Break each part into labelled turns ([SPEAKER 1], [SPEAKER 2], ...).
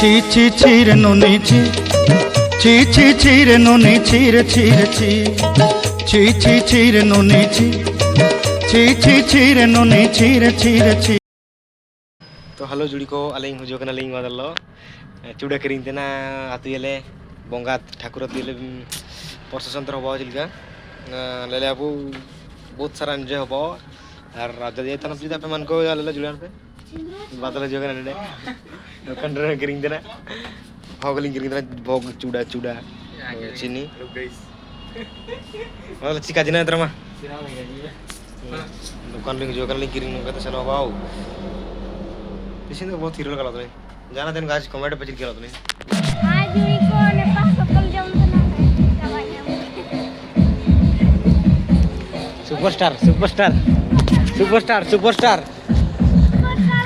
[SPEAKER 1] ची ची चीर नुनी ची ची ची चीर नुनी चीर चीर ची ची ची चीर नुनी ची ची ची चीर नुनी चीर चीर ची।
[SPEAKER 2] तो हेलो जुड़ी को अलिंग हुजो कना लिंग वादलो चूड़ा करिंग तेना आतु येले बंगा ठाकुर आतु येले प्रशासन तर हबो जिलका लेले आपु बहुत सारा एंजॉय हबो और जदि तन सुविधा पे मन को लेले जुड़ान पे बादल जो कना ने दुकान रे करिंग तेना भोगलिंग करिंग तेना भोग चूड़ा चूड़ा चीनी मतलब चिका जिना तरमा दुकान लिंग जो कना लिंग करिंग कते सनो बाऊ इसीने बहुत हीरो लगा तूने जाना दिन गाज कमेंट पे चिल किया तूने
[SPEAKER 3] आज भी को ने पास सकल जाऊं तो ना
[SPEAKER 2] superstar superstar superstar superstar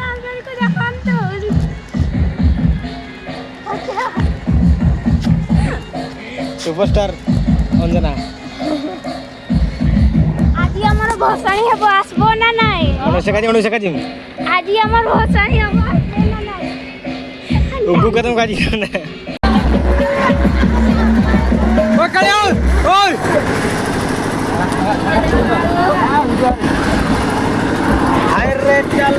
[SPEAKER 3] uncle को जापान तो
[SPEAKER 2] सुपरस्टार अंजना
[SPEAKER 3] आज हमर भसाणी हेबो आसबो ना नाही
[SPEAKER 2] अनुष्का जी
[SPEAKER 3] आज हमर भसाणी हेबो आसबो ना नाही
[SPEAKER 2] उगु कदम गाजी करना ओ कले ओए हाय रे चल